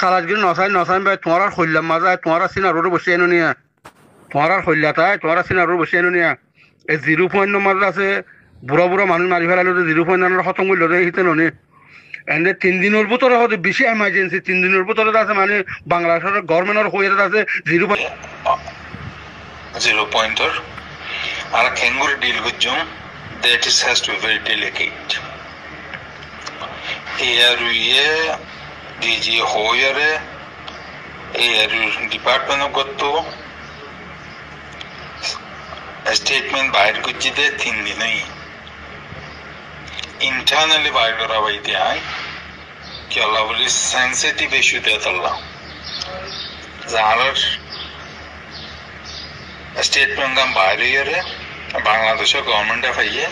তালাশগিরি নসাই নসাই ভাই তোমার আর হইলাম মাজায় তোমার আর সিনা রোডে বসে এনো নিয়া তোমার আর হইলা তাই তোমার আর সিনা রোড বসে এনো নিয়া এই 0 পয়েন্ট মাঝে আছে বুড়া বুড়া মানুষ মারি ফেলালো 0 পয়েন্ট খতম করলো হিতে ননি এনে 3 দিনের ভিতরে হতে বেশি এমার্জেন্সি 3 দিনের ভিতরে আছে মানে বাংলাদেশের গভর্নমেন্টের হয়ে আছে 0 pointer আর ক্যাঙ্গুরি ডিল করছুম that is has to be very delicate এয়ারুয়ে ডিজি হোয়ারে এয়ারু ডিপার্টমেন্ট গত স্টেটমেন্ট বাইর করছি দে 3 দিনই ইন্টারনালি বাইর করা হইতে হয় কি আল্লাহ বলি সেন্সিটিভ ইস্যু তে আল্লাহ যার স্টেটমেন্ট গাম বাইরে ইয়ারে বাংলাদেশের গভর্নমেন্টে পাইয়ে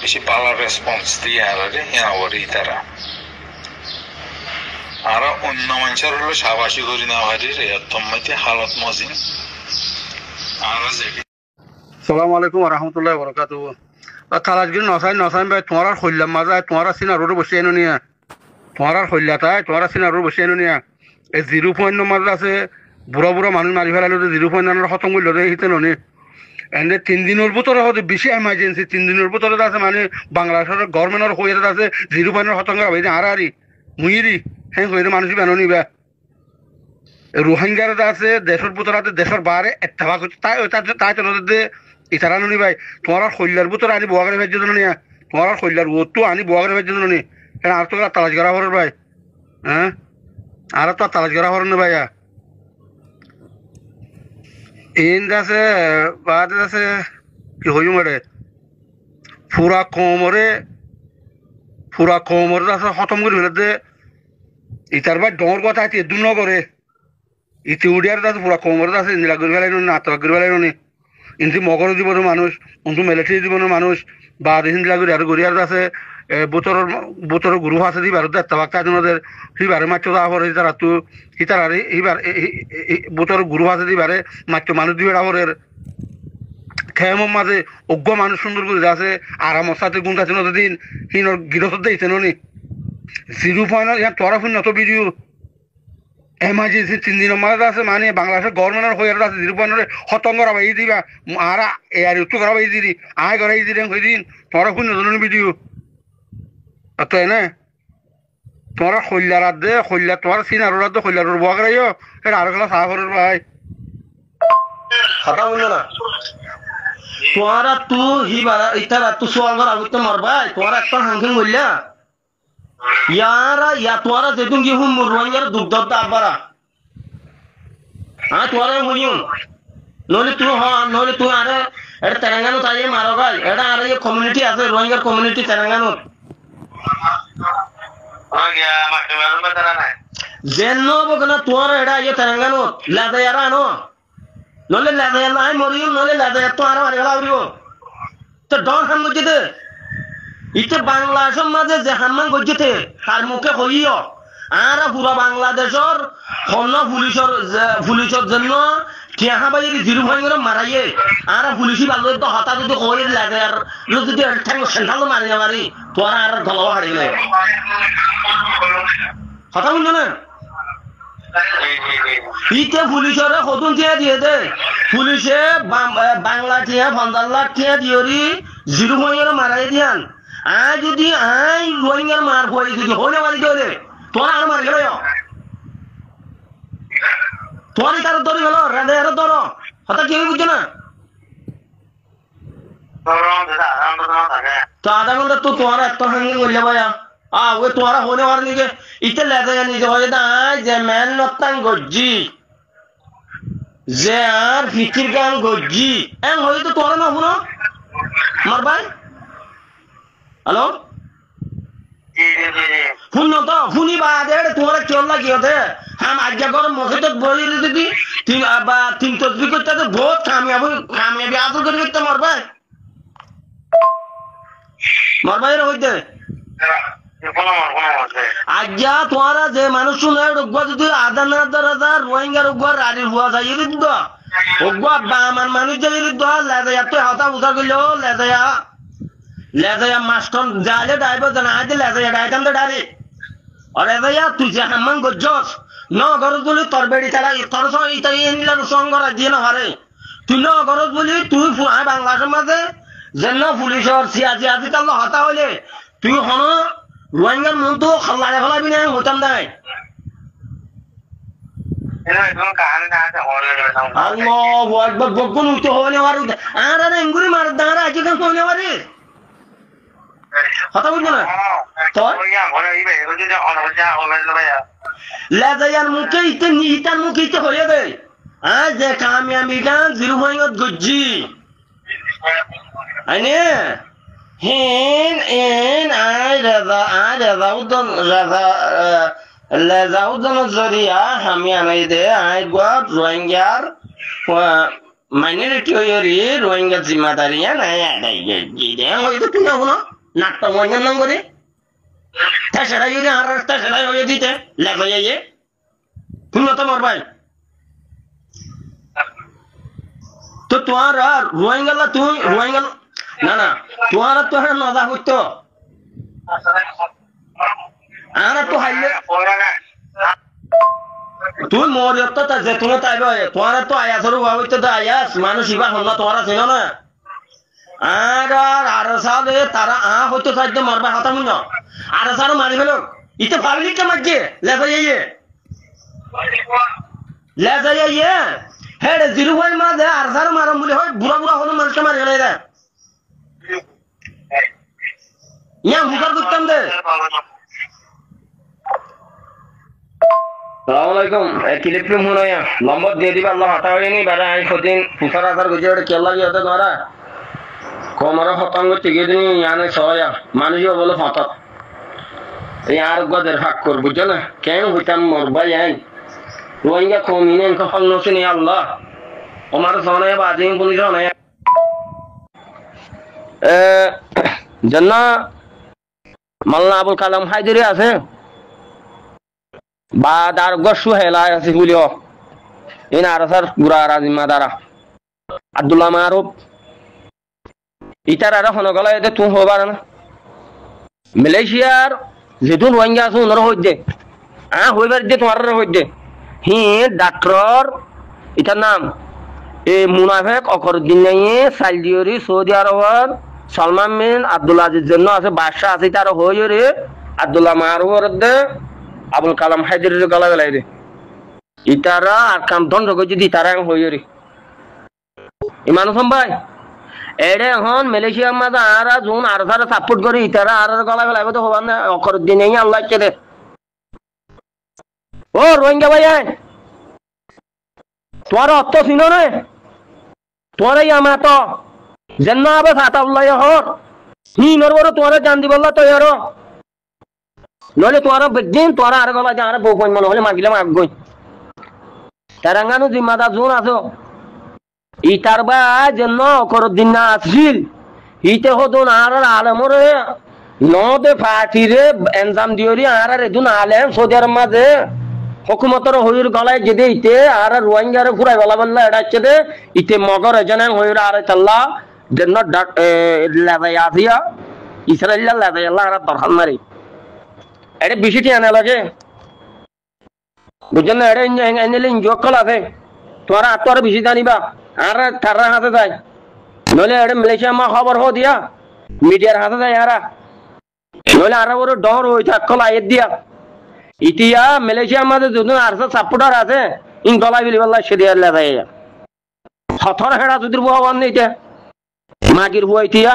বেশি পালার রেসপন্স দিয়ে আরে হিনাওয়ারি তারা আর অন্য মানুষের হলো সাবাসী করি না হারি রে তোমাইতে হালত মজিন আর সালামু আলাইকুম ওয়া রাহমাতুল্লাহি ওয়া বারাকাতুহু তালাশগিরি নসাই নসাই ভাই তোমার আর হইলাম মাজায় তোমার আর সিনা রোডে বসে এনো নিয়া তোমার আর হইলা তাই তোমার আর সিনা রোডে বসে এনো নিয়া এই 0 পয়েন্ট মাঝে আছে বুড়া বুড়া মানুষ মারি ফেলালো 0 পয়েন্ট খতম করলো হিতে ননি এনে 3 দিনের ভিতরে হতে বেশি এমার্জেন্সি 3 দিনের ভিতরে আছে মানে বাংলাদেশের গভর্নমেন্টের হয়ে আছে 0 পয়েন্ট খতম করা হয়েছে আর আরি মুইরি হ্যাঁ হয়ে মানুষ বেনো নিবা রোহিঙ্গারা আছে দেশের ভিতরে আছে দেশের বাইরে এত্তেফাক হচ্ছে তাই তো ইতারা নি ভাই তোমার আর শৈলার ভিতরে আনি বোয়াগারে ভেজ নিয়া তোমার আর শৈলার ওতো আনি বোয়াগারে ভেজ নি হ্যাঁ আর তো তালাশ করা হর ভাই হ্যাঁ আর তো তালাশ করা হর না ভাইয়া ইন্দ আছে বাদ আছে কি হইম রে ফুরা কমরে আছে খতম করে ফেলে ইতার ভাই ডর কথা আছে দু নগরে ইতি উডিয়ার আছে পুরা কমরে আছে ইন্দিরা করে ফেলাই নি আত্মা করে ফেলাই নি ইন্দি মগর জীবনের মানুষ অন্তু মিলিটারি জীবনের মানুষ বা ইন্দিরা করে আর গড়িয়ার আছে বোতরের গ্রুপ আছে দিবার এত্তাবাক তাদের সিবারে মাছ আহর তারা তো হিতার আর এইবার বোতরের গ্রুপ আছে দিবারে মাছ মানুষ দিবে আহরের খেয়ামর মাঝে অজ্ঞ মানুষ সুন্দর করে আছে আরামর সাথে গুণ আছে দিন হিনর গিরত দিয়েছে নি 0 পয়েন্ট ইয়ার তোরা ফোন নত ভিডিও এমার্জেন্সি 3 দিনের মাঝে আছে মানে বাংলাদেশের গভর্নমেন্টের হয়ে আছে 0 পয়েন্ট খতম করা এই দিবা আর এয়ার উত্তর করা এই দিদি আয় করা এই দিন হয়ে দিন তোরা ফোন নতুন ভিডিও তো এনে তোরা শৈলার রাত দে শৈলার তোমার সিনার রাত দে শৈলার বোয়া করাইও এটা আরো খেলা সাহা করার ভাই কথা বললো না তোরা তু হিবার ইতারা তু সোয়াল করা আগুতে মারবাই তোরা একটা হাঙ্কিং বললা ইয়ারা ইয়া তোরা যেদিন কি হুম রোহিঙ্গার দুগ্ধ আবারা হ্যাঁ তোরা বলিও নলে তুই আরে এটা তেলেঙ্গানা তাই মারো গাই এটা আর এই কমিউনিটি আছে রোহিঙ্গার কমিউনিটি তেলেঙ্গানা যেন বকনা তোর এটা ইয়ে তেলেঙ্গানা লাদায়ারা আনো নলে লাদায়া নাই মরিও নলে লাদায়া তো আর মারি গেলা উড়িও তো ডন হাম গজিতে ইতে বাংলাদেশের মাঝে যে হাম্মান গজিতে তার মুখে হইও আর পুরা বাংলাদেশের হন পুলিশের জন্য টিয়া বাইরে 0 পয়েন্ট মারাইয়ে আর পুলিশি ভালো তো হতা যদি হয়ে লাগে আর যদি ঠ্যাং সেন্টাল মারি না মারি তোর আর গলাও হারিয়ে কথা বলছো না ইতে পুলিশের হতুন টিয়া দিয়ে দে পুলিশে বাংলা টিয়া 50 লাখ টিয়া দিওরি 0 পয়েন্ট মারাই দিয়ান আয় যদি আই রোহিঙ্গার মার পড়ে যদি হলে মারি দিলে তোরা আর মারি গেল তোর তার ধরে গেল রাধে আর ধর হঠাৎ কেউ বুঝছো না তো আধা ঘন্টা তো তোমার একটা সঙ্গে করলে ভাইয়া ওই তোরা হলে মার নিকে ইতে লেগে নিজে হয়ে দাঁড়ায় যে ম্যান নত্তান গজ্জি যে আর ফিকির গান গজ্জি এম হয়ে তো তোরা না শুনো মার ভাই হ্যালো শুনো তো শুনি বাদে তোমার কেউ লাগিয়ে हम आज्ञा कर मुझे तो बोली रही थी तीन तस्वीर करते थे बहुत कामयाबी हासिल कर सकते मर भाई रही আজ্ঞা তোমারা যে মানুষ শুনে রোগবা যদি 1000 রোহিঙ্গা রোগবা রাড়ি হওয়া যায় ইরিদ রোগবা বামান মানুষ যে ইরিদ লেদায়া তো হাতা বুঝা গেল লেদায়া মাস্টন জালে ডাইব জানা আজ লেদায়া ডাইকান দে ডারে আরে ভাইয়া তুই যে হাম্মান গজ্জস নগরত বলি তোর বেড়ি তারা তোর ইতার সঙ্গ রাজ্যে না হারে তুই নগরত বলি তুই বাংলাদেশের মাঝে যেন পুলিশের সিয়াজি আজি তার হতা হইলে তুই হন রোহিঙ্গার মন তো খাল্লারে ফেলাবি না হতাম নাই আল্লাহু আকবার বকুন উঠতে হবে না আর আর এঙ্গুরি মার দাঁড়া আজকে কাম কইলে পারে কথা বুঝছো না তোর লাজায়ার মুখে ইতে নিহিতার মুখে ইতে হয়ে দে আজ যে কামিয়াবি গান জিরো হইত গজ্জি আইনে হেন এন রাজা উদ্দন রাজা উদ্দন জরিয়া আমি আনাই দে আই গড রোহিঙ্গার মাইনরিটি হইরি রোহিঙ্গা জিম্মাদারিয়া নাই আদাই গিয়ে হইতো তুই না হলো নাট্য মঞ্জন নাম করে তাছাড়া যদি আর তাছাড়া হয়ে দিতে লেখা যাইয়ে তুমি তো মরবাই তো তোমার আর রোহিঙ্গালা তুই রোহিঙ্গা না না তোমার তো হ্যাঁ নজা হইতো আর তো হাইলে তুই মোর তো যে তুমি তাই তোমার তো আয়াসের হইতো তো আয়াস মানুষ ইবা হল না তোমার ছিল না আর সালে তারা হইতো চাইতে মরবা হতা মুন আর সার মারি ফেলো ইতে পাবলিক কে মাঝে লেজা যাইয়ে হেড জিরো হয় মাঝে আর সার মারম বলে হয় বুড়া বুড়া হলো মানুষকে মারি ফেলে রে ইয়া মুখার করতাম দে আসসালামুআলাইকুম ক্লিপ ফিল্ম হলো ইয়া নম্বর দিয়ে দিবা আল্লাহ হতা হয়নি বারে আই খদিন পুসার আসার গুজে ওটা কেলা গিয়ে হতে তোমারা কমরা হতাঙ্গ টিকে দিন ইয়ানে সয়া মানুষও বলো হঠাৎ এই আর গদের হাক কর বুঝছো না কেন হইতাম মরবা যাই রোহিঙ্গা কমিনে ফল নসে নেই আল্লাহ আমার সনে বাজি পুলিশ নাই জন্য মাল্লা আবুল কালাম হায়দরি আছে বা দার গসু হেলা আছে বলিও ইন আর স্যার গুড়া রাজিমা দ্বারা আব্দুল্লাহ মারুফ ইটার আর হনগলা এতে তুই হবার না মালয়েশিয়ার যেহেতু রোহিঙ্গা আছে ওনারা হইতে হইবার দিয়ে তোমার হইতে হি ডাক্তার এটার নাম এই মুনাফেক অকরুদ্দিন নাইয়ে সাইলদিওরি সৌদি আরবের সলমান বিন আব্দুল আজিজ জন্য আছে বাদশাহ আছে তার হয়ে রে আব্দুল্লাহ মারুফের দে আবুল কালাম হায়দরের গলা গলাই দে ইতারা আর কাম দণ্ড যদি তারা হয়ে রে ইমান ভাই এডে এখন মালয়েশিয়ার মাঝে আর জুন আর সারা সাপোর্ট করে ইতারা আর গলা গলাই তো হবার না অকরুদ্দিন নাইয়ে আল্লাহ কে দে ও রোহিঙ্গা ভাই তোমার অর্থ ছিল না তোমার আমার তো যেন আবার ফাতাউল্লাহ হর হি নরবর তোমার জান দি বললা তো এর নলে তোমার বেদিন তোমার আর গলা জান আর বউ মনে হলে মাগিলে মাগগই তেরাঙ্গানো জিম্মাদার জোন আছো ইতার বা যেন অকরুদ্দিন না আসিল ইতে হদুন আর আলমরে নদে ফাটিরে এনজাম দিওরি আর এদুন আলেম সৌদি আরব মাঝে হুকুমতর হইর গলায় যেদে ইতে আর রোহিঙ্গার ফুরাই গলা বললা এড়াচ্ছে দে ইতে মগর এজনে হইর আর তাল্লা যেন লাদাই আসিয়া ইসরাইল্লা লাদাই আল্লাহ আর দরখান মারি এটা বেশিটি আনা লাগে বুঝছেন না এটা এনে ইঞ্জয় কল আছে তোমার আর বেশি জানিবা আর তারা হাতে যায় নইলে এটা মালয়েশিয়া মা খবর হো দিয়া মিডিয়ার হাতে যায় আর নইলে আর ওর ডর হয়ে থাকল আয়ের দিয়া ইতিয়া মালয়েশিয়ার মাঝে যদি আর সাপোর্টার আছে ইন গলা বিলি বললা সেদিয়ার লাগাই সথর হেড়া যদি ভগবান নেইতে মাগির হুয়াইতিয়া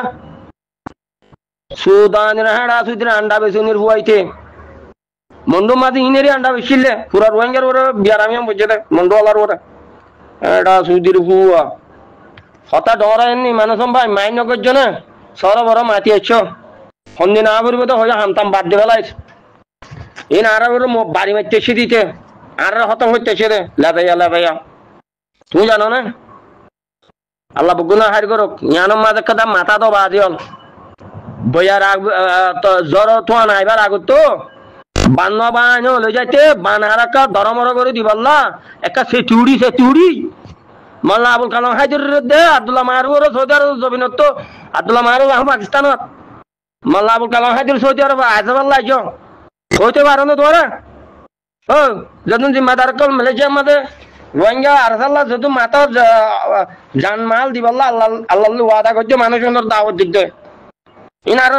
সুদানের হেড়া সুদিন আন্ডা বেসুনির হুয়াইতে মন্ডু মাঝে ইনেরই আন্ডা বেশিলে পুরা রোহিঙ্গার ওরে বিয়ারামিয়াম বুঝছে দে মন্ডু আলার ওরে এটা সুদির হুয়া হতা ডরায়নি মানুষ ভাই মাইন করছো না সর বড় মাতি আছ সন্ধি না করবে তো হয়ে হামতাম বাদ দিয়ে ফেলাইছ এই আর বাড়ি মারতেছি দিতে আর হতম হইতেছে রে লাভাইয়া তুমি জানো না আল্লাহ বগুনা হার করুক জ্ঞানম মাঝে কাদা মাথা তো বাজিল বইয়ার জ্বর তো নাইবার আগত তো বান্ন বান লই যাইতে বান হারাকা দরমর করে দিবাল্লা একটা সেতুড়ি মাল্লা আবুল কালাম হায়দর দে আব্দুল্লাহ মারুর সৌদি আরব জমিনত তো আব্দুল্লাহ মারুর পাকিস্তানত মাল্লা আবুল কালাম হায়দর সৌদি আরব আজবাল্লাহ হইতে পারো না তোরা ও যখন জিম্মাদার কল মালয়েশিয়া মধ্যে রোহিঙ্গা আরসাল্লাহ যত মাথা জানমাল দিবাল্লাহ আল্লাহ আল্লাহ ওয়াদা করছে মানুষ দাওয়াত দিতে ইনার